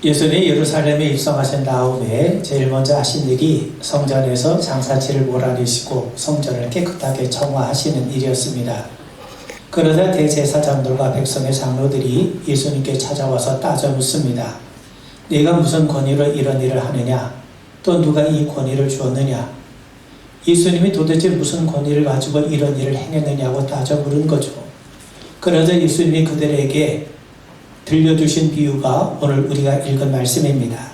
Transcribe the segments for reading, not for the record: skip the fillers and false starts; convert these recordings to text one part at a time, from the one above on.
예수님이 예루살렘에 입성하신 다음에 제일 먼저 하신 일이 성전에서 장사치를 몰아내시고 성전을 깨끗하게 정화하시는 일이었습니다. 그러자 대제사장들과 백성의 장로들이 예수님께 찾아와서 따져 묻습니다. 네가 무슨 권위로 이런 일을 하느냐? 또 누가 이 권위를 주었느냐? 예수님이 도대체 무슨 권위를 가지고 이런 일을 행했느냐고 따져 물은 거죠. 그러자 예수님이 그들에게 들려주신 비유가 오늘 우리가 읽은 말씀입니다.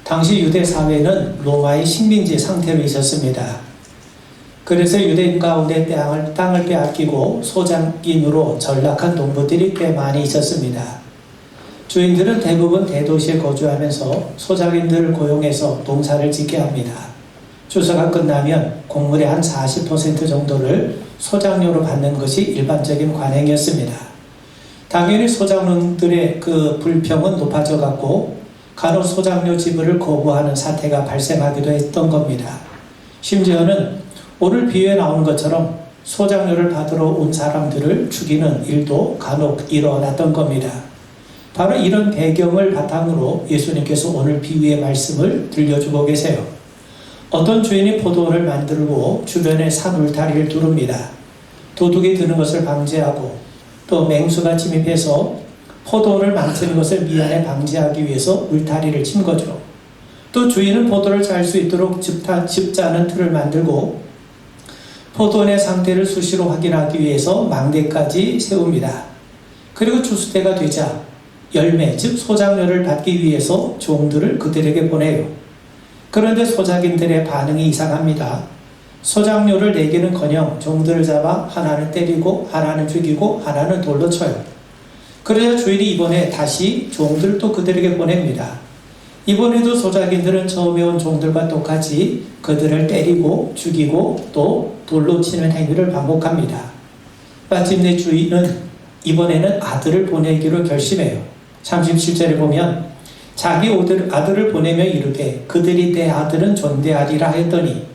당시 유대 사회는 로마의 식민지 상태로 있었습니다. 그래서 유대인 가운데 땅을 빼앗기고 소작인으로 전락한 농부들이 꽤 많이 있었습니다. 주인들은 대부분 대도시에 거주하면서 소작인들을 고용해서 농사를 짓게 합니다. 추수가 끝나면 곡물의 한 40% 정도를 소작료로 받는 것이 일반적인 관행이었습니다. 당연히 소작농들의 그 불평은 높아져 갔고 간혹 소작료 지불을 거부하는 사태가 발생하기도 했던 겁니다. 심지어는 오늘 비유에 나오는 것처럼 소작료를 받으러 온 사람들을 죽이는 일도 간혹 일어났던 겁니다. 바로 이런 배경을 바탕으로 예수님께서 오늘 비유의 말씀을 들려주고 계세요. 어떤 주인이 포도원을 만들고 주변에 산 울타리를 두릅니다. 도둑이 드는 것을 방지하고 또 맹수가 침입해서 포도를 망치는 것을 미연에 방지하기 위해서 울타리를 친 거죠. 또 주인은 포도를 잘 수 있도록 즙자는 틀을 만들고 포도원의 상태를 수시로 확인하기 위해서 망대까지 세웁니다. 그리고 추수때가 되자 열매, 즉 소작료를 받기 위해서 종들을 그들에게 보내요. 그런데 소작인들의 반응이 이상합니다. 소작료를 내기는커녕 종들을 잡아 하나는 때리고 하나는 죽이고 하나는 돌로 쳐요. 그러자 주인이 이번에 다시 종들을 또 그들에게 보냅니다. 이번에도 소작인들은 처음에 온 종들과 똑같이 그들을 때리고 죽이고 또 돌로 치는 행위를 반복합니다. 마침내 주인은 이번에는 아들을 보내기로 결심해요. 37절에 보면 자기 아들을 보내며 이르되 그들이 내 아들은 존대하리라 했더니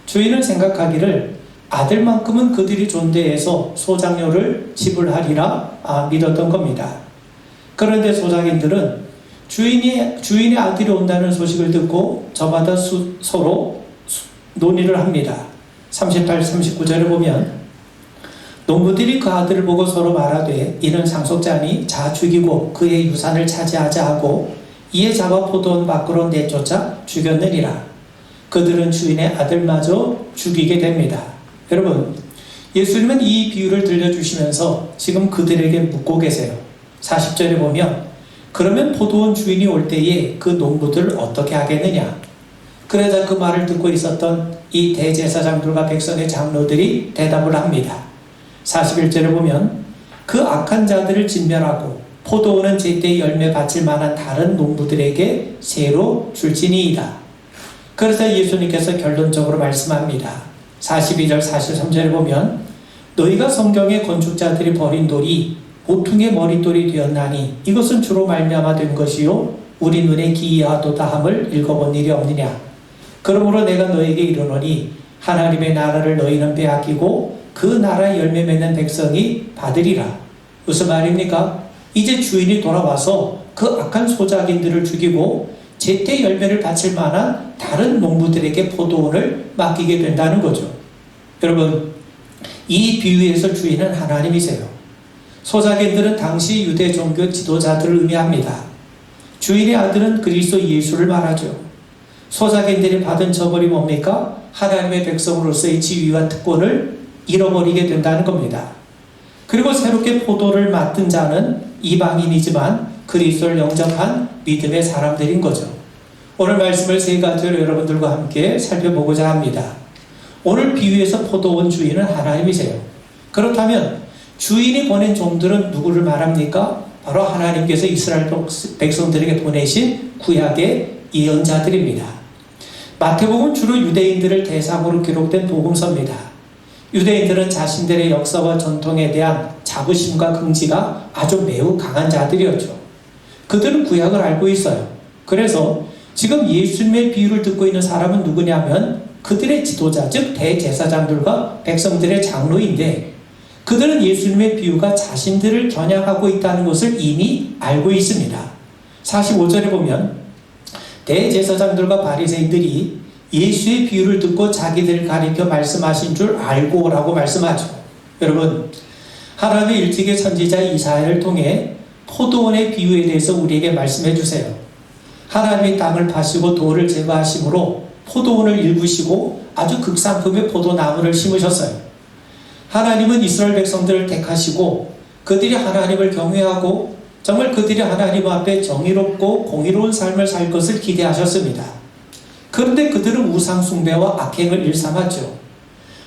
주인은 생각하기를 아들만큼은 그들이 존대해서 소작료를 지불하리라 믿었던 겁니다. 그런데 소작인들은 주인의 아들이 온다는 소식을 듣고 저마다 서로 논의를 합니다. 38, 39절을 보면 농부들이 그 아들을 보고 서로 말하되 이는 상속자니 자 죽이고 그의 유산을 차지하자 하고 이에 잡아 포도원 밖으로 내쫓아 죽였느니라. 그들은 주인의 아들마저 죽이게 됩니다. 여러분, 예수님은 이 비유를 들려주시면서 지금 그들에게 묻고 계세요. 40절에 보면 그러면 포도원 주인이 올 때에 그 농부들을 어떻게 하겠느냐? 그러자 그 말을 듣고 있었던 이 대제사장들과 백성의 장로들이 대답을 합니다. 41절에 보면 그 악한 자들을 진멸하고 포도원은 제때 열매 바칠 만한 다른 농부들에게 새로 줄지니이다. 그래서 예수님께서 결론적으로 말씀합니다. 42절 43절에 보면 너희가 성경의 건축자들이 버린 돌이 보통의 머릿돌이 되었나니 이것은 주로 말미암아 된 것이요 우리 눈에 기이하도다 함을 읽어본 일이 없느냐. 그러므로 내가 너에게 이르노니 하나님의 나라를 너희는 빼앗기고 그 나라의 열매 맺는 백성이 받으리라. 무슨 말입니까? 이제 주인이 돌아와서 그 악한 소작인들을 죽이고 제때 열매를 바칠 만한 다른 농부들에게 포도원을 맡기게 된다는 거죠. 여러분, 이 비유에서 주인은 하나님이세요. 소작인들은 당시 유대 종교 지도자들을 의미합니다. 주인의 아들은 그리스도 예수를 말하죠. 소작인들이 받은 처벌이 뭡니까? 하나님의 백성으로서의 지위와 특권을 잃어버리게 된다는 겁니다. 그리고 새롭게 포도를 맡은 자는 이방인이지만 그리스도를 영접한 믿음의 사람들인 거죠. 오늘 말씀을 세 가지로 여러분들과 함께 살펴보고자 합니다. 오늘 비유에서 포도원 주인은 하나님이세요. 그렇다면 주인이 보낸 종들은 누구를 말합니까? 바로 하나님께서 이스라엘 백성들에게 보내신 구약의 예언자들입니다. 마태복음은 주로 유대인들을 대상으로 기록된 복음서입니다. 유대인들은 자신들의 역사와 전통에 대한 자부심과 긍지가 아주 매우 강한 자들이었죠. 그들은 구약을 알고 있어요. 그래서 지금 예수님의 비유를 듣고 있는 사람은 누구냐면 그들의 지도자, 즉 대제사장들과 백성들의 장로인데 그들은 예수님의 비유가 자신들을 겨냥하고 있다는 것을 이미 알고 있습니다. 45절에 보면 대제사장들과 바리새인들이 예수의 비유를 듣고 자기들을 가리켜 말씀하신 줄 알고 라고 말씀하죠. 여러분, 하나님의 일찍의 선지자 이사야를 통해 포도원의 비유에 대해서 우리에게 말씀해 주세요. 하나님이 땅을 파시고 돌을 제거하심으로 포도원을 일구시고 아주 극상품의 포도나무를 심으셨어요. 하나님은 이스라엘 백성들을 택하시고 그들이 하나님을 경외하고 정말 그들이 하나님 앞에 정의롭고 공의로운 삶을 살 것을 기대하셨습니다. 그런데 그들은 우상 숭배와 악행을 일삼았죠.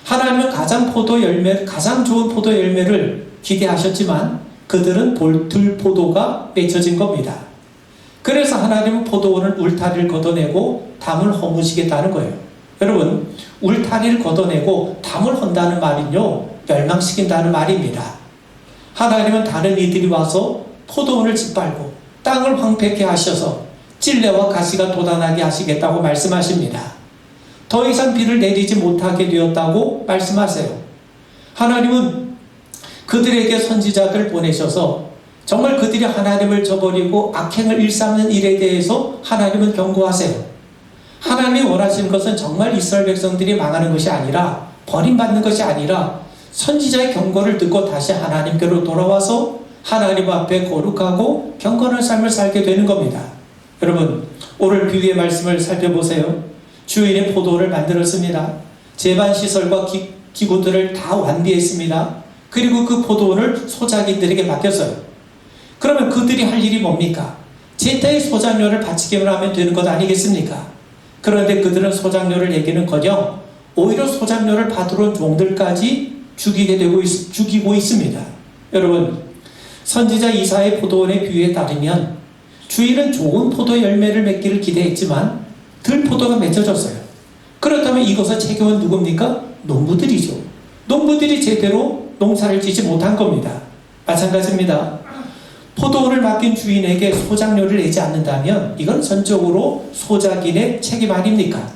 하나님은 가장 좋은 포도 열매를 기대하셨지만 그들은 들포도가 맺혀진 겁니다. 그래서 하나님은 포도원을 울타리를 걷어내고 담을 허무시겠다는 거예요. 여러분, 울타리를 걷어내고 담을 헌다는 말은요, 멸망시킨다는 말입니다. 하나님은 다른 이들이 와서 포도원을 짓밟고 땅을 황폐케 하셔서 찔레와 가시가 돋아나게 하시겠다고 말씀하십니다. 더 이상 비를 내리지 못하게 되었다고 말씀하세요. 하나님은 그들에게 선지자들을 보내셔서 정말 그들이 하나님을 저버리고 악행을 일삼는 일에 대해서 하나님은 경고하세요. 하나님이 원하시는 것은 정말 이스라엘 백성들이 망하는 것이 아니라, 버림받는 것이 아니라 선지자의 경고를 듣고 다시 하나님께로 돌아와서 하나님 앞에 거룩하고 경건한 삶을 살게 되는 겁니다. 여러분, 오늘 비유의 말씀을 살펴보세요. 주인이 포도원을 만들었습니다. 제반시설과 기구들을 다 완비했습니다. 그리고 그 포도원을 소작인들에게 맡겼어요. 그러면 그들이 할 일이 뭡니까? 제때의 소작료를 바치기만 하면 되는 것 아니겠습니까? 그런데 그들은 소작료를 내기는커녕 오히려 소작료를 받으러 온 종들까지 죽이고 있습니다. 여러분, 선지자 이사야의 포도원의 비유에 따르면 주인은 좋은 포도 열매를 맺기를 기대했지만 들포도가 맺혀졌어요. 그렇다면 이것을 책임은 누굽니까? 농부들이죠. 농부들이 제대로 농사를 짓지 못한 겁니다. 마찬가지입니다. 포도원을 맡긴 주인에게 소작료를 내지 않는다면 이건 전적으로 소작인의 책임 아닙니까?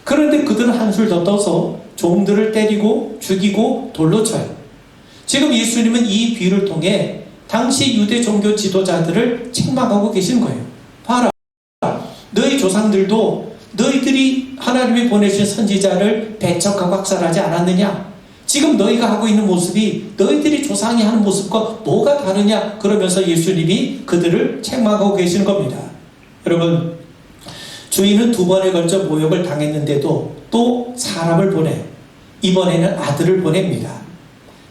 그런데 그들은 한술 더 떠서 종들을 때리고 죽이고 돌로 쳐요. 지금 예수님은 이 비유를 통해 당시 유대 종교 지도자들을 책망하고 계신 거예요. 봐라, 너희 조상들도 너희들이 하나님이 보내신 선지자를 배척하고 학살하지 않았느냐? 지금 너희가 하고 있는 모습이 너희들이 조상이 하는 모습과 뭐가 다르냐? 그러면서 예수님이 그들을 책망하고 계시는 겁니다. 여러분, 주인은 2번에 걸쳐 모욕을 당했는데도 또 사람을 보내요. 이번에는 아들을 보냅니다.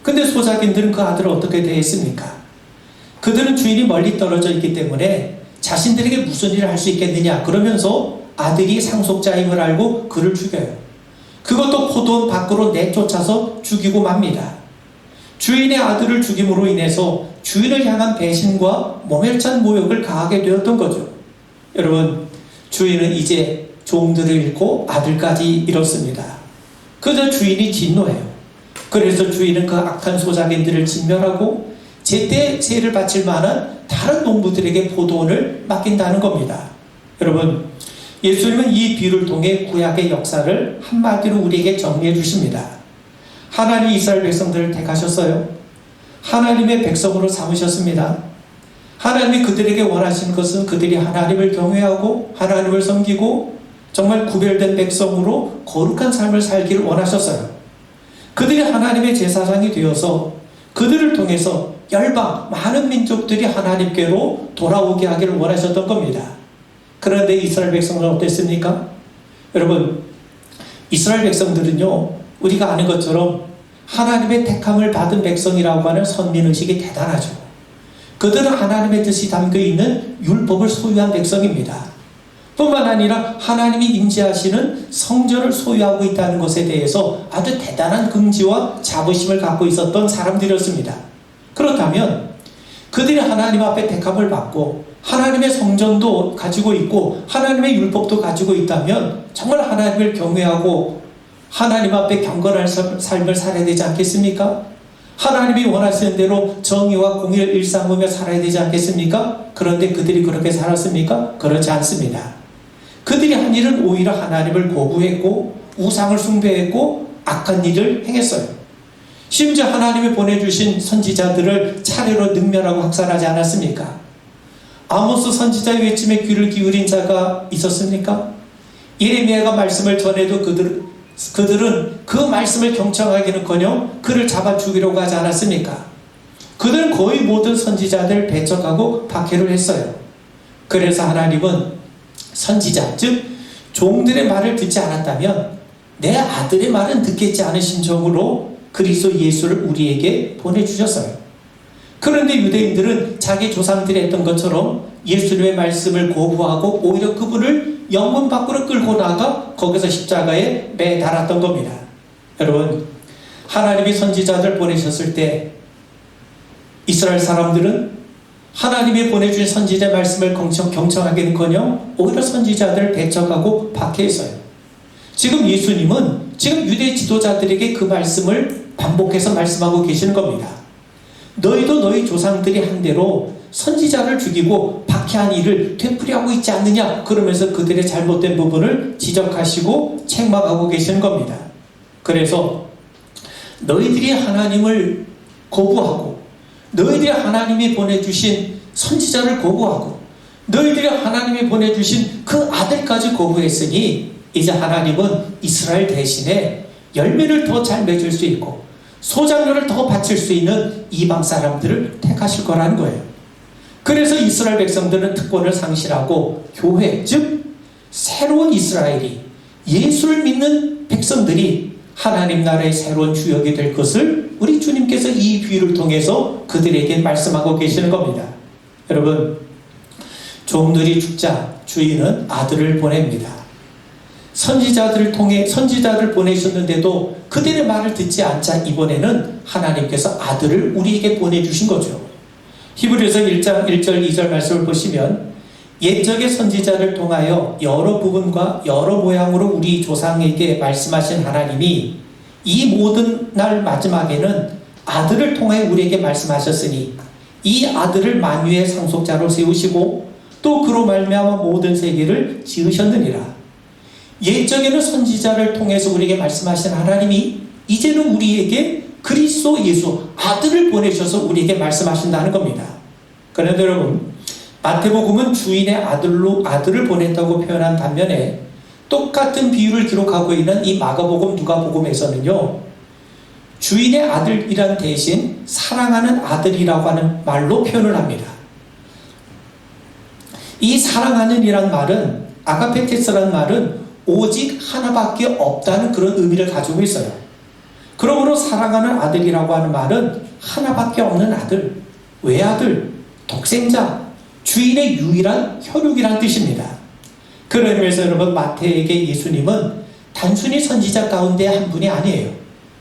근데 소작인들은 그 아들을 어떻게 대했습니까? 그들은 주인이 멀리 떨어져 있기 때문에 자신들에게 무슨 일을 할 수 있겠느냐? 그러면서 아들이 상속자임을 알고 그를 죽여요. 그것도 포도원 밖으로 내쫓아서 죽이고 맙니다. 주인의 아들을 죽임으로 인해서 주인을 향한 배신과 모멸찬 모욕을 가하게 되었던 거죠. 여러분, 주인은 이제 종들을 잃고 아들까지 잃었습니다. 그저 주인이 진노해요. 그래서 주인은 그 악한 소작인들을 진멸하고 제때 세를 바칠 만한 다른 농부들에게 포도원을 맡긴다는 겁니다. 여러분, 예수님은 이 비유를 통해 구약의 역사를 한마디로 우리에게 정리해 주십니다. 하나님이 이스라엘 백성들을 택하셨어요. 하나님의 백성으로 삼으셨습니다. 하나님이 그들에게 원하시는 것은 그들이 하나님을 경외하고 하나님을 섬기고 정말 구별된 백성으로 거룩한 삶을 살기를 원하셨어요. 그들이 하나님의 제사장이 되어서 그들을 통해서 열방, 많은 민족들이 하나님께로 돌아오게 하기를 원하셨던 겁니다. 그런데 이스라엘 백성은 어땠습니까? 여러분, 이스라엘 백성들은요, 우리가 아는 것처럼 하나님의 택함을 받은 백성이라고 하는 선민의식이 대단하죠. 그들은 하나님의 뜻이 담겨있는 율법을 소유한 백성입니다. 뿐만 아니라 하나님이 임재하시는 성전을 소유하고 있다는 것에 대해서 아주 대단한 긍지와 자부심을 갖고 있었던 사람들이었습니다. 그렇다면 그들이 하나님 앞에 택함을 받고 하나님의 성전도 가지고 있고 하나님의 율법도 가지고 있다면 정말 하나님을 경외하고 하나님 앞에 경건한 삶을 살아야 되지 않겠습니까? 하나님이 원하시는 대로 정의와 공의를 일삼으며 살아야 되지 않겠습니까? 그런데 그들이 그렇게 살았습니까? 그렇지 않습니다. 그들이 한 일은 오히려 하나님을 거부했고 우상을 숭배했고 악한 일을 행했어요. 심지어 하나님이 보내주신 선지자들을 차례로 능멸하고 학살하지 않았습니까? 아모스 선지자의 외침에 귀를 기울인 자가 있었습니까? 예레미야가 말씀을 전해도 그들은 그 말씀을 경청하기는커녕 그를 잡아 죽이려고 하지 않았습니까? 그들은 거의 모든 선지자들 배척하고 박해를 했어요. 그래서 하나님은 선지자, 즉 종들의 말을 듣지 않았다면 내 아들의 말은 듣겠지 않은 심정으로 그리스도 예수를 우리에게 보내주셨어요. 그런데 유대인들은 자기 조상들이 했던 것처럼 예수님의 말씀을 거부하고 오히려 그분을 영문 밖으로 끌고 나가 거기서 십자가에 매달았던 겁니다. 여러분, 하나님이 선지자들 보내셨을 때 이스라엘 사람들은 하나님이 보내준 선지자의 말씀을 경청하기는커녕 오히려 선지자들을 배척하고 박해했어요. 지금 예수님은 지금 유대 지도자들에게 그 말씀을 반복해서 말씀하고 계시는 겁니다. 너희도 너희 조상들이 한 대로 선지자를 죽이고 박해한 일을 되풀이하고 있지 않느냐, 그러면서 그들의 잘못된 부분을 지적하시고 책망하고 계시는 겁니다. 그래서 너희들이 하나님을 거부하고 너희들이 하나님이 보내주신 선지자를 거부하고 너희들이 하나님이 보내주신 그 아들까지 거부했으니 이제 하나님은 이스라엘 대신에 열매를 더 잘 맺을 수 있고 소작료를 더 바칠 수 있는 이방 사람들을 택하실 거라는 거예요. 그래서 이스라엘 백성들은 특권을 상실하고 교회, 즉 새로운 이스라엘이 예수를 믿는 백성들이 하나님 나라의 새로운 주역이 될 것을 우리 주님께서 이 비유를 통해서 그들에게 말씀하고 계시는 겁니다. 여러분, 종들이 죽자 주인은 아들을 보냅니다. 선지자들을 통해 선지자를 보내셨는데도 그들의 말을 듣지 않자 이번에는 하나님께서 아들을 우리에게 보내주신 거죠. 히브리서 1장 1절 2절 말씀을 보시면 옛적의 선지자를 통하여 여러 부분과 여러 모양으로 우리 조상에게 말씀하신 하나님이 이 모든 날 마지막에는 아들을 통해 우리에게 말씀하셨으니 이 아들을 만유의 상속자로 세우시고 또 그로 말미암아 모든 세계를 지으셨느니라. 옛적에는 선지자를 통해서 우리에게 말씀하신 하나님이 이제는 우리에게 그리스도 예수 아들을 보내셔서 우리에게 말씀하신다는 겁니다. 그런데 여러분, 마태복음은 주인의 아들을 보냈다고 표현한 반면에 똑같은 비유를 기록하고 있는 이 마가복음, 누가복음에서는요, 주인의 아들이란 대신 사랑하는 아들이라고 하는 말로 표현을 합니다. 이 사랑하는 이란 말은, 아가페테스라는 말은 오직 하나밖에 없다는 그런 의미를 가지고 있어요. 그러므로 사랑하는 아들이라고 하는 말은 하나밖에 없는 아들, 외아들, 독생자, 주인의 유일한 혈육이란 뜻입니다. 그런 의미에서 여러분, 마태에게 예수님은 단순히 선지자 가운데 한 분이 아니에요.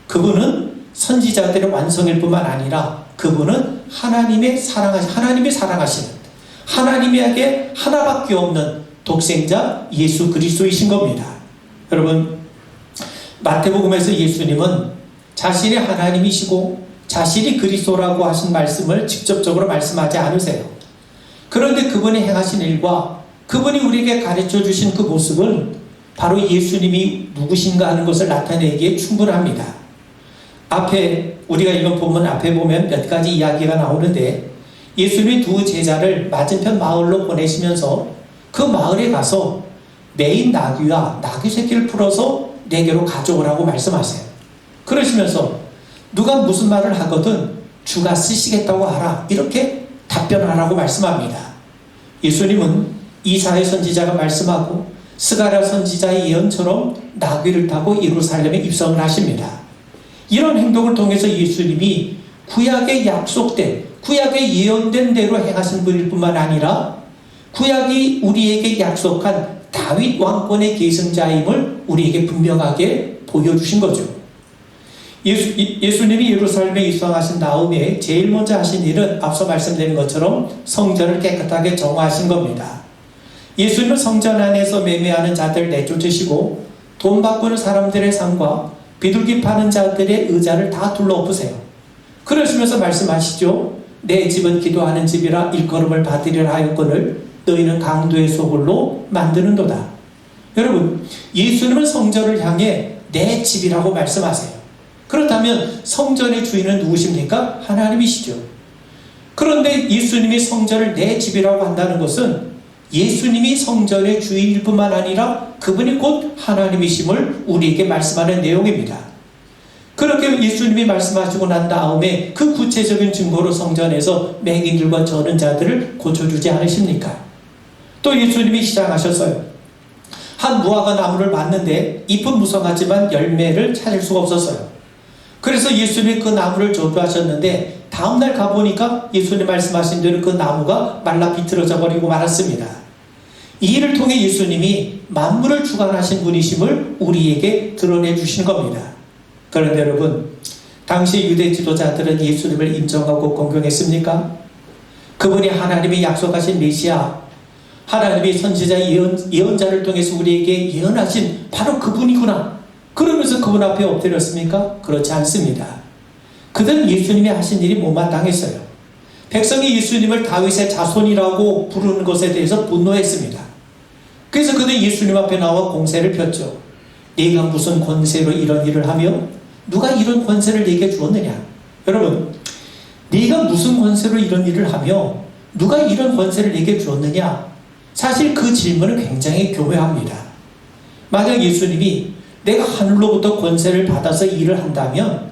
그분은 선지자들의 완성일 뿐만 아니라 그분은 하나님이 사랑하시는 하나님에게 하나밖에 없는 독생자 예수 그리스도이신 겁니다. 여러분, 마태복음에서 예수님은 자신이 하나님이시고 자신이 그리스도라고 하신 말씀을 직접적으로 말씀하지 않으세요. 그런데 그분이 행하신 일과 그분이 우리에게 가르쳐 주신 그 모습은 바로 예수님이 누구신가 하는 것을 나타내기에 충분합니다. 앞에 우리가 읽은 본문 앞에 보면 몇 가지 이야기가 나오는데 예수님이 두 제자를 맞은편 마을로 보내시면서 그 마을에 가서 메인 나귀와 나귀 새끼를 풀어서 내게로 가져오라고 말씀하세요. 그러시면서 누가 무슨 말을 하거든 주가 쓰시겠다고 하라, 이렇게 답변하라고 말씀합니다. 예수님은 이사야 선지자가 말씀하고 스가랴 선지자의 예언처럼 나귀를 타고 예루살렘에 입성을 하십니다. 이런 행동을 통해서 예수님이 구약에 약속된, 구약에 예언된 대로 행하신 분일 뿐만 아니라 구약이 우리에게 약속한 다윗 왕권의 계승자임을 우리에게 분명하게 보여주신 거죠. 예수님이 예루살렘에 입성하신 다음에 제일 먼저 하신 일은 앞서 말씀드린 것처럼 성전을 깨끗하게 정화하신 겁니다. 예수님은 성전 안에서 매매하는 자들 내쫓으시고 돈 바꾸는 사람들의 상과 비둘기 파는 자들의 의자를 다 둘러엎으세요. 그러시면서 말씀하시죠. 내 집은 기도하는 집이라 일컬음을 받으리라 하였거늘 너희는 강도의 소굴로 만드는도다. 여러분, 예수님은 성전을 향해 내 집이라고 말씀하세요. 그렇다면 성전의 주인은 누구십니까? 하나님이시죠. 그런데 예수님이 성전을 내 집이라고 한다는 것은 예수님이 성전의 주인일 뿐만 아니라 그분이 곧 하나님이심을 우리에게 말씀하는 내용입니다. 그렇게 예수님이 말씀하시고 난 다음에 그 구체적인 증거로 성전에서 맹인들과 저는 자들을 고쳐주지 않으십니까? 또 예수님이 시작하셨어요. 한 무화과 나무를 봤는데 잎은 무성하지만 열매를 찾을 수가 없었어요. 그래서 예수님이 그 나무를 저주하셨는데 다음날 가보니까 예수님 말씀하신 대로 그 나무가 말라 비틀어져 버리고 말았습니다. 이 일을 통해 예수님이 만물을 주관하신 분이심을 우리에게 드러내 주신 겁니다. 그런데 여러분, 당시 유대 지도자들은 예수님을 인정하고 공경했습니까? 그분이 하나님이 약속하신 메시아, 하나님이 선지자 예언자를 통해서 우리에게 예언하신 바로 그분이구나, 그러면서 그분 앞에 엎드렸습니까? 그렇지 않습니다. 그들은 예수님이 하신 일이 못마땅했어요. 백성이 예수님을 다윗의 자손이라고 부르는 것에 대해서 분노했습니다. 그래서 그들은 예수님 앞에 나와 공세를 폈죠. 네가 무슨 권세로 이런 일을 하며 누가 이런 권세를 네게 주었느냐? 여러분, 네가 무슨 권세로 이런 일을 하며 누가 이런 권세를 네게 주었느냐? 사실 그 질문은 굉장히 교묘합니다. 만약 예수님이 내가 하늘로부터 권세를 받아서 일을 한다면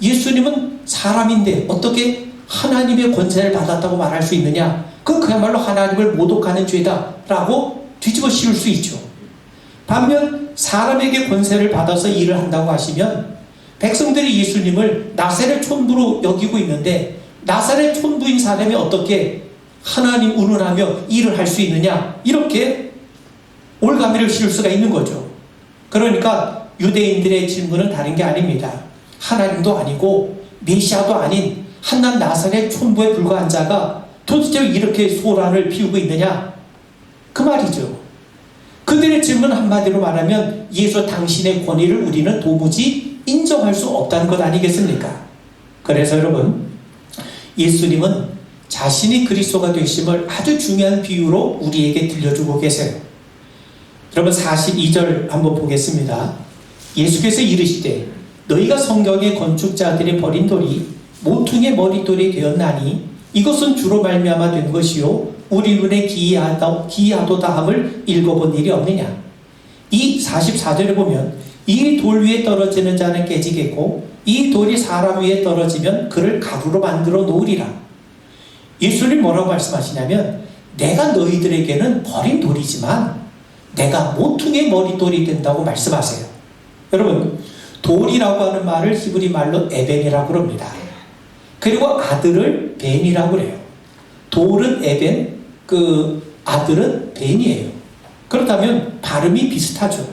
예수님은 사람인데 어떻게 하나님의 권세를 받았다고 말할 수 있느냐? 그건 그야말로 하나님을 모독하는 죄다 라고 뒤집어 씌울 수 있죠. 반면 사람에게 권세를 받아서 일을 한다고 하시면 백성들이 예수님을 나사렛 촌부로 여기고 있는데 나사렛 촌부인 사람이 어떻게 하나님 운운하며 일을 할 수 있느냐? 이렇게 올가미를 씌울 수가 있는 거죠. 그러니까 유대인들의 질문은 다른 게 아닙니다. 하나님도 아니고 메시아도 아닌 한낱 나사렛 촌부에 불과한 자가 도대체 이렇게 소란을 피우고 있느냐? 그 말이죠. 그들의 질문 한마디로 말하면 예수 당신의 권위를 우리는 도무지 인정할 수 없다는 것 아니겠습니까? 그래서 여러분, 예수님은 자신이 그리스도가 되심을 아주 중요한 비유로 우리에게 들려주고 계세요. 여러분 42절 한번 보겠습니다. 예수께서 이르시되 너희가 성경의 건축자들이 버린 돌이 모퉁이의 머릿돌이 되었나니 이것은 주로 말미암아 된 것이요 우리 눈에 기이하도다함을 읽어본 일이 없느냐. 이 44절에 보면 이 돌 위에 떨어지는 자는 깨지겠고 이 돌이 사람 위에 떨어지면 그를 가루로 만들어 놓으리라. 예수님 뭐라고 말씀하시냐면 내가 너희들에게는 버린 돌이지만 내가 모퉁이의 머릿돌이 된다고 말씀하세요. 여러분, 돌이라고 하는 말을 히브리 말로 에벤이라고 합니다. 그리고 아들을 벤이라고 그래요. 돌은 에벤, 아들은 벤이에요. 그렇다면 발음이 비슷하죠.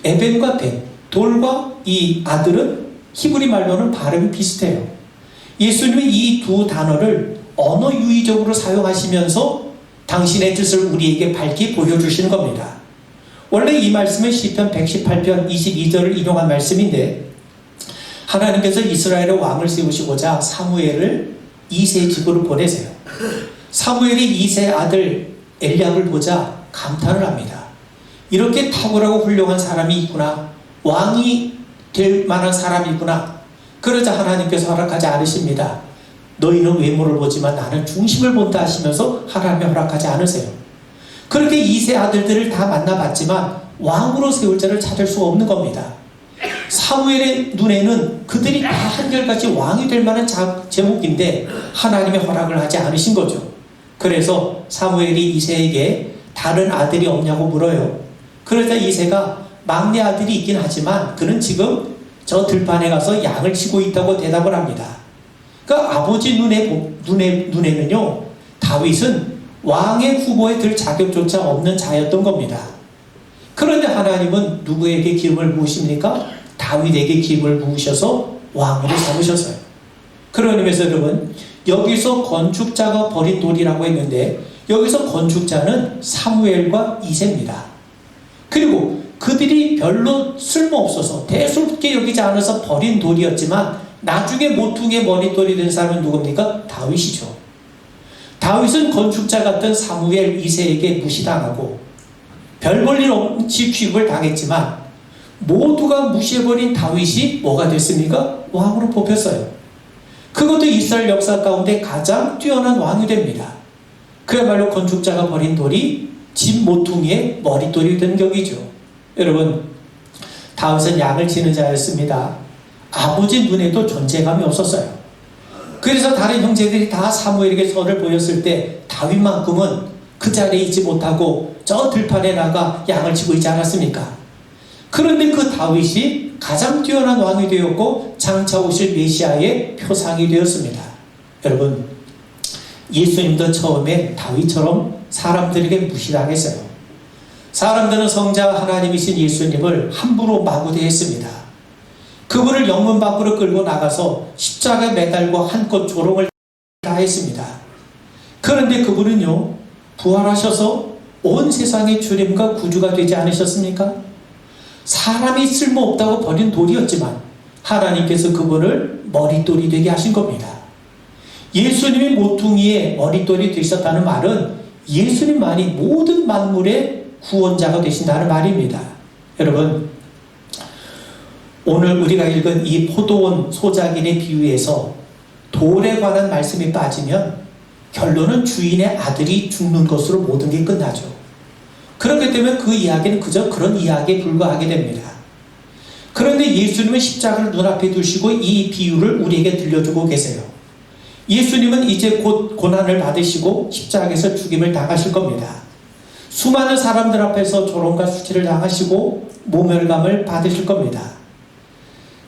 에벤과 벤, 돌과 이 아들은 히브리 말로는 발음이 비슷해요. 예수님이 이 두 단어를 언어 유의적으로 사용하시면서 당신의 뜻을 우리에게 밝히 보여주시는 겁니다. 원래 이 말씀은 시편 118편 22절을 인용한 말씀인데 하나님께서 이스라엘의 왕을 세우시고자 사무엘을 이새의 집으로 보내세요. 사무엘이 이새의 아들 엘리압을 보자 감탄을 합니다. 이렇게 탁월하고 훌륭한 사람이 있구나. 왕이 될 만한 사람이 있구나. 그러자 하나님께서 허락하지 않으십니다. 너희는 외모를 보지만 나는 중심을 본다 하시면서 하나님이 허락하지 않으세요. 그렇게 이세 아들들을 다 만나봤지만 왕으로 세울 자를 찾을 수가 없는 겁니다. 사무엘의 눈에는 그들이 다 한결같이 왕이 될 만한 제목인데 하나님의 허락을 하지 않으신 거죠. 그래서 사무엘이 이새에게 다른 아들이 없냐고 물어요. 그러자 이새가 막내 아들이 있긴 하지만 그는 지금 저 들판에 가서 양을 치고 있다고 대답을 합니다. 그러니까 아버지 눈에는요 다윗은 왕의 후보에 들 자격조차 없는 자였던 겁니다. 그런데 하나님은 누구에게 기름을 부으십니까? 다윗에게 기름을 부으셔서 왕으로 삼으셨어요. 그런 의미에서 여러분, 여기서 건축자가 버린 돌이라고 했는데 여기서 건축자는 사무엘과 이새입니다. 그리고 그들이 별로 쓸모없어서 대수롭게 여기지 않아서 버린 돌이었지만 나중에 모퉁이의 머릿돌이 된 사람은 누굽니까? 다윗이죠. 다윗은 건축자 같던 사무엘 이새에게 무시당하고 별 볼 일 없이 취급을 당했지만 모두가 무시해버린 다윗이 뭐가 됐습니까? 왕으로 뽑혔어요. 그것도 이스라엘 역사 가운데 가장 뛰어난 왕이 됩니다. 그야말로 건축자가 버린 돌이 집 모퉁이의 머릿돌이 된 격이죠. 여러분, 다윗은 양을 치는 자였습니다. 아버지 눈에도 존재감이 없었어요. 그래서 다른 형제들이 다 사무엘에게 선을 보였을 때 다윗만큼은 그 자리에 있지 못하고 저 들판에 나가 양을 치고 있지 않았습니까? 그런데 그 다윗이 가장 뛰어난 왕이 되었고 장차 오실 메시아의 표상이 되었습니다. 여러분, 예수님도 처음에 다윗처럼 사람들에게 무시당했어요. 사람들은 성자 하나님이신 예수님을 함부로 마구대했습니다. 그분을 영문 밖으로 끌고 나가서 십자가에 매달고 한껏 조롱을 다했습니다. 그런데 그분은요, 부활하셔서 온 세상의 주님과 구주가 되지 않으셨습니까? 사람이 쓸모없다고 버린 돌이었지만 하나님께서 그분을 머릿돌이 되게 하신 겁니다. 예수님이 모퉁이의 머릿돌이 되셨다는 말은 예수님만이 모든 만물의 구원자가 되신다는 말입니다. 여러분, 오늘 우리가 읽은 이 포도원 소작인의 비유에서 돌에 관한 말씀이 빠지면 결론은 주인의 아들이 죽는 것으로 모든 게 끝나죠. 그렇기 때문에 그 이야기는 그저 그런 이야기에 불과하게 됩니다. 그런데 예수님은 십자가를 눈앞에 두시고 이 비유를 우리에게 들려주고 계세요. 예수님은 이제 곧 고난을 받으시고 십자가에서 죽임을 당하실 겁니다. 수많은 사람들 앞에서 조롱과 수치를 당하시고 모멸감을 받으실 겁니다.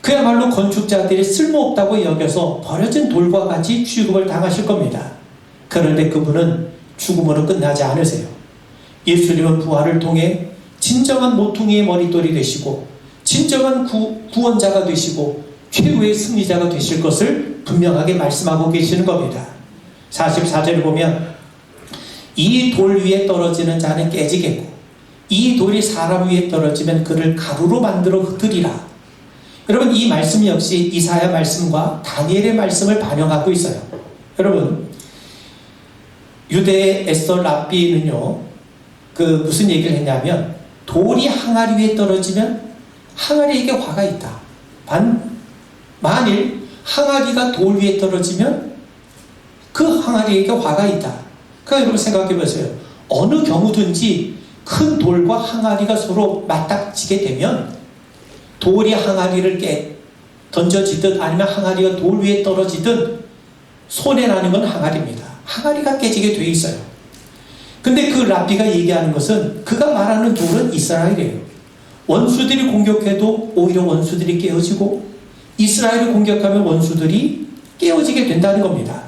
그야말로 건축자들이 쓸모없다고 여겨서 버려진 돌과 같이 취급을 당하실 겁니다. 그런데 그분은 죽음으로 끝나지 않으세요. 예수님은 부활을 통해 진정한 모퉁이의 머릿돌이 되시고 진정한 구원자가 되시고 최후의 승리자가 되실 것을 분명하게 말씀하고 계시는 겁니다. 44절을 보면 이 돌 위에 떨어지는 자는 깨지겠고 이 돌이 사람 위에 떨어지면 그를 가루로 만들어 흩으리라. 여러분, 이 말씀 역시 이사야 말씀과 다니엘의 말씀을 반영하고 있어요. 여러분, 유대의 에스더 랍비는요, 무슨 얘기를 했냐면 돌이 항아리 위에 떨어지면 항아리에게 화가 있다. 만일 항아리가 돌 위에 떨어지면 그 항아리에게 화가 있다. 그러니까 여러분 생각해 보세요. 어느 경우든지 큰 돌과 항아리가 서로 맞닥치게 되면 돌이 항아리를 던져지든 아니면 항아리가 돌 위에 떨어지든 손해나는 건 항아리입니다. 항아리가 깨지게 돼 있어요. 근데 그 랍비가 얘기하는 것은 그가 말하는 돌은 이스라엘이에요. 원수들이 공격해도 오히려 원수들이 깨어지고 이스라엘을 공격하면 원수들이 깨어지게 된다는 겁니다.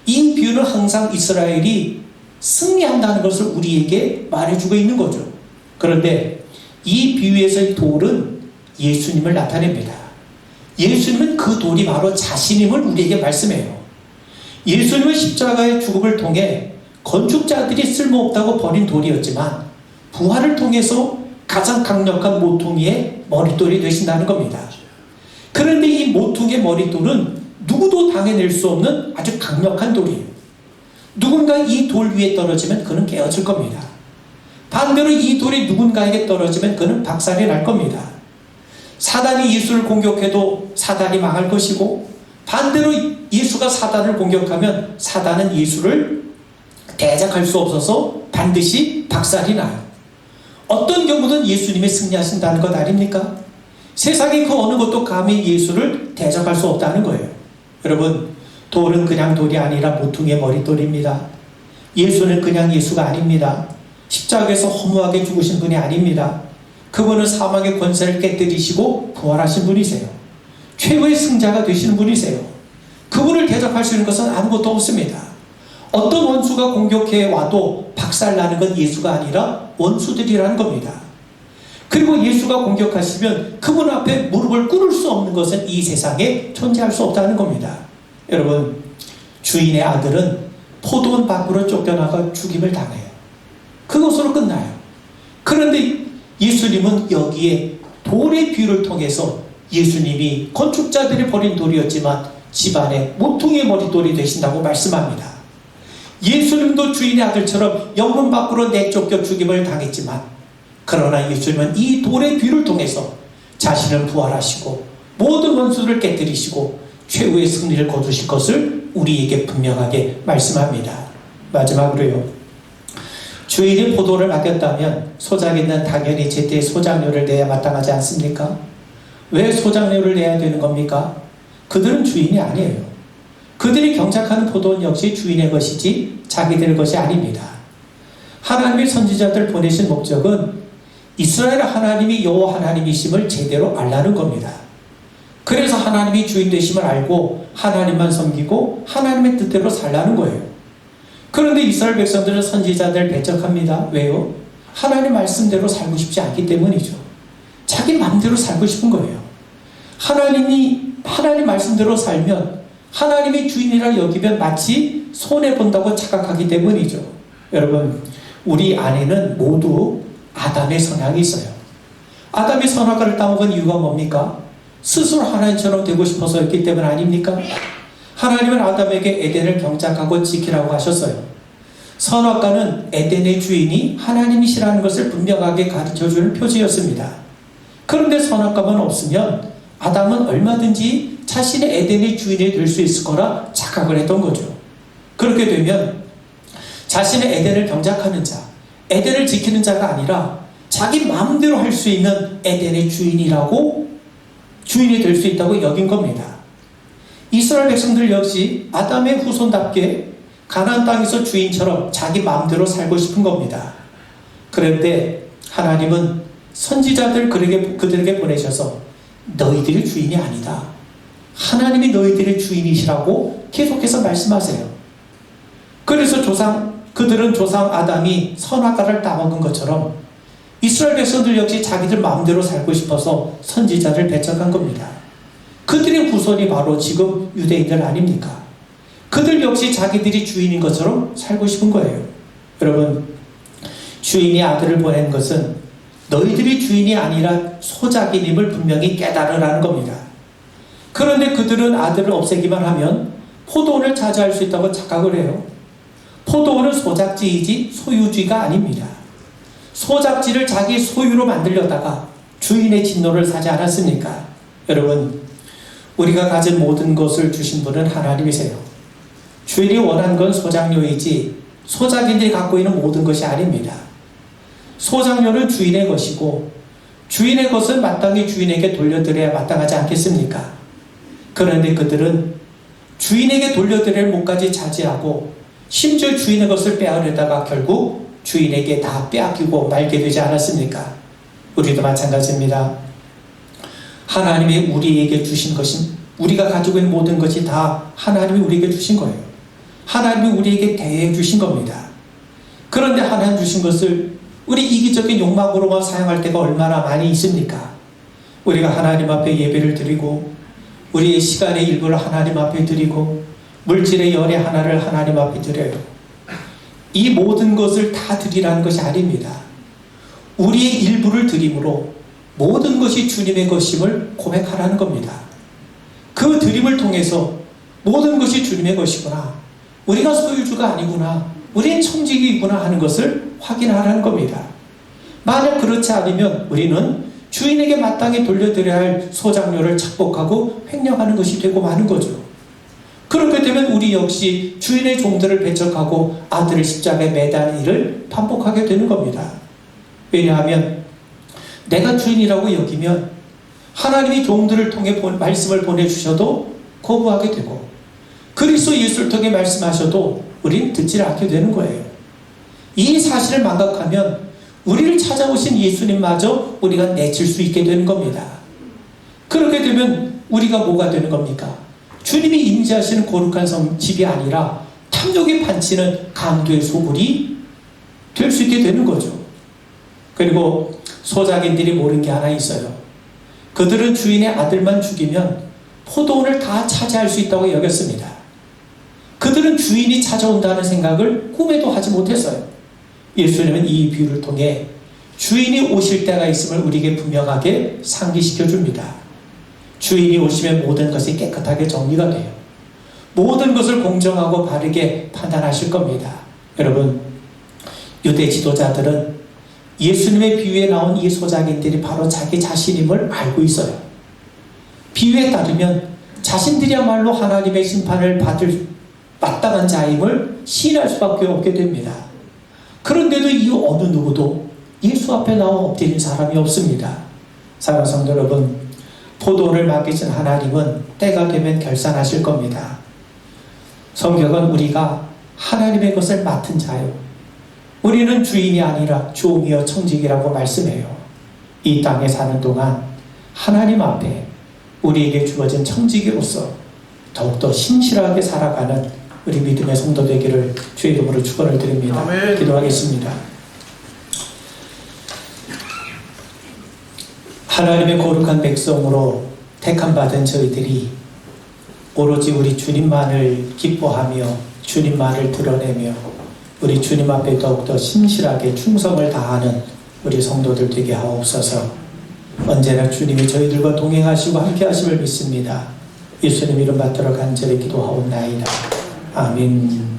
이 비유는 항상 이스라엘이 승리한다는 것을 우리에게 말해주고 있는 거죠. 그런데 이 비유에서의 돌은 예수님을 나타냅니다. 예수님은 그 돌이 바로 자신임을 우리에게 말씀해요. 예수님은 십자가의 죽음을 통해 건축자들이 쓸모없다고 버린 돌이었지만 부활을 통해서 가장 강력한 모퉁이의 머릿돌이 되신다는 겁니다. 그런데 이 모퉁이의 머릿돌은 누구도 당해낼 수 없는 아주 강력한 돌이에요. 누군가 이 돌 위에 떨어지면 그는 깨어질 겁니다. 반대로 이 돌이 누군가에게 떨어지면 그는 박살이 날 겁니다. 사단이 예수를 공격해도 사단이 망할 것이고 반대로 예수가 사단을 공격하면 사단은 예수를 대적할 수 없어서 반드시 박살이 나요. 어떤 경우든 예수님이 승리하신다는 것 아닙니까? 세상의 그 어느 것도 감히 예수를 대적할 수 없다는 거예요. 여러분, 돌은 그냥 돌이 아니라 모퉁이의 머릿돌입니다. 예수는 그냥 예수가 아닙니다. 십자가에서 허무하게 죽으신 분이 아닙니다. 그분은 사망의 권세를 깨뜨리시고 부활하신 분이세요. 최고의 승자가 되시는 분이세요. 그분을 대적할 수 있는 것은 아무것도 없습니다. 어떤 원수가 공격해 와도 박살나는 건 예수가 아니라 원수들이라는 겁니다. 그리고 예수가 공격하시면 그분 앞에 무릎을 꿇을 수 없는 것은 이 세상에 존재할 수 없다는 겁니다. 여러분, 주인의 아들은 포도원 밖으로 쫓겨나가 죽임을 당해요. 그것으로 끝나요. 그런데 예수님은 여기에 돌의 비유를 통해서 예수님이 건축자들이 버린 돌이었지만 집안의 모퉁이의 머릿돌이 되신다고 말씀합니다. 예수님도 주인의 아들처럼 영문 밖으로 내쫓겨 죽임을 당했지만 그러나 예수님은 이 돌의 비유를 통해서 자신을 부활하시고 모든 원수를 깨뜨리시고 최후의 승리를 거두실 것을 우리에게 분명하게 말씀합니다. 마지막으로요. 주인이 포도를 맡겼다면 소작인은 당연히 제때 소작료를 내야 마땅하지 않습니까? 왜 소작료를 내야 되는 겁니까? 그들은 주인이 아니에요. 그들이 경작하는 포도원 역시 주인의 것이지 자기들의 것이 아닙니다. 하나님의 선지자들 보내신 목적은 이스라엘 하나님이 여호와 하나님이심을 제대로 알라는 겁니다. 그래서 하나님이 주인 되심을 알고 하나님만 섬기고 하나님의 뜻대로 살라는 거예요. 그런데 이스라엘 백성들은 선지자들을 배척합니다. 왜요? 하나님 말씀대로 살고 싶지 않기 때문이죠. 자기 마음대로 살고 싶은 거예요. 하나님 말씀대로 살면 하나님이 주인이라 여기면 마치 손해본다고 착각하기 때문이죠. 여러분, 우리 안에는 모두 아담의 성향이 있어요. 아담이 선악과를 따먹은 이유가 뭡니까? 스스로 하나님처럼 되고 싶어서였기 때문 아닙니까? 하나님은 아담에게 에덴을 경작하고 지키라고 하셨어요. 선악과는 에덴의 주인이 하나님이시라는 것을 분명하게 가르쳐주는 표지였습니다. 그런데 선악과만 없으면 아담은 얼마든지 자신의 에덴의 주인이 될 수 있을 거라 착각을 했던 거죠. 그렇게 되면 자신의 에덴을 경작하는 자, 에덴을 지키는 자가 아니라 자기 마음대로 할 수 있는 에덴의 주인이 될 수 있다고 여긴 겁니다. 이스라엘 백성들 역시 아담의 후손답게 가나안 땅에서 주인처럼 자기 마음대로 살고 싶은 겁니다. 그런데 하나님은 선지자들 그들에게 보내셔서 너희들이 주인이 아니다. 하나님이 너희들의 주인이시라고 계속해서 말씀하세요. 그래서 그들은 조상 아담이 선악과를 따먹은 것처럼 이스라엘 백성들 역시 자기들 마음대로 살고 싶어서 선지자를 배척한 겁니다. 그들의 후손이 바로 지금 유대인들 아닙니까? 그들 역시 자기들이 주인인 것처럼 살고 싶은 거예요. 여러분, 주인이 아들을 보낸 것은 너희들이 주인이 아니라 소작인임을 분명히 깨달으라는 겁니다. 그런데 그들은 아들을 없애기만 하면 포도원을 차지할 수 있다고 착각을 해요. 포도원은 소작지이지 소유지가 아닙니다. 소작지를 자기 소유로 만들려다가 주인의 진노를 사지 않았습니까? 여러분, 우리가 가진 모든 것을 주신 분은 하나님이세요. 주인이 원한 건 소작료이지 소작인들이 갖고 있는 모든 것이 아닙니다. 소작료는 주인의 것이고 주인의 것은 마땅히 주인에게 돌려드려야 마땅하지 않겠습니까? 그런데 그들은 주인에게 돌려드릴 몸까지 차지하고 심지어 주인의 것을 빼앗으려다가 결국 주인에게 다 빼앗기고 말게 되지 않았습니까? 우리도 마찬가지입니다. 하나님이 우리에게 주신 것이, 우리가 가지고 있는 모든 것이 다 하나님이 우리에게 주신 거예요. 하나님이 우리에게 대해 주신 겁니다. 그런데 하나님 주신 것을 우리 이기적인 욕망으로만 사용할 때가 얼마나 많이 있습니까? 우리가 하나님 앞에 예배를 드리고 우리의 시간의 일부를 하나님 앞에 드리고 물질의 열의 하나를 하나님 앞에 드려요. 이 모든 것을 다 드리라는 것이 아닙니다. 우리의 일부를 드림으로 모든 것이 주님의 것임을 고백하라는 겁니다. 그 드림을 통해서 모든 것이 주님의 것이구나, 우리가 소유주가 아니구나, 우리는 청지기이구나 하는 것을 확인하라는 겁니다. 만약 그렇지 않으면 우리는 주인에게 마땅히 돌려드려야 할 소작료를 착복하고 횡령하는 것이 되고 마는 거죠. 그렇게 되면 우리 역시 주인의 종들을 배척하고 아들을 십자가에 매다는 일을 반복하게 되는 겁니다. 왜냐하면 내가 주인이라고 여기면 하나님이 종들을 통해 말씀을 보내주셔도 거부하게 되고 그리스도 예수를 통해 말씀하셔도 우리는 듣지 않게 되는 거예요. 이 사실을 망각하면 우리를 찾아오신 예수님마저 우리가 내칠 수 있게 되는 겁니다. 그렇게 되면 우리가 뭐가 되는 겁니까? 주님이 임재하시는 거룩한 집이 아니라 탐욕에 판치는 강도의 소굴이 될 수 있게 되는 거죠. 그리고 소작인들이 모르는 게 하나 있어요. 그들은 주인의 아들만 죽이면 포도원을 다 차지할 수 있다고 여겼습니다. 그들은 주인이 찾아온다는 생각을 꿈에도 하지 못했어요. 예수님은 이 비유를 통해 주인이 오실 때가 있음을 우리에게 분명하게 상기시켜 줍니다. 주인이 오시면 모든 것이 깨끗하게 정리가 돼요. 모든 것을 공정하고 바르게 판단하실 겁니다. 여러분, 유대 지도자들은 예수님의 비유에 나온 이 소작인들이 바로 자기 자신임을 알고 있어요. 비유에 따르면 자신들이야말로 하나님의 심판을 받을 마땅한 자임을 시인할 수밖에 없게 됩니다. 그런데도 이 어느 누구도 예수 앞에 나와 엎드린 사람이 없습니다. 사랑하는 성도 여러분, 포도원을 맡기신 하나님은 때가 되면 결산하실 겁니다. 성경은 우리가 하나님의 것을 맡은 자요, 우리는 주인이 아니라 종이여 청직이라고 말씀해요. 이 땅에 사는 동안 하나님 앞에 우리에게 주어진 청지기로서 더욱더 신실하게 살아가는 우리 믿음의 성도 되기를 주의 이름으로 축원을 드립니다. 아멘. 기도하겠습니다. 하나님의 거룩한 백성으로 택함받은 저희들이 오로지 우리 주님만을 기뻐하며 주님만을 드러내며 우리 주님 앞에 더욱더 신실하게 충성을 다하는 우리 성도들 되게 하옵소서. 언제나 주님이 저희들과 동행하시고 함께 하심을 믿습니다. 예수님 이름 받들어 간절히 기도하옵나이다. 아멘.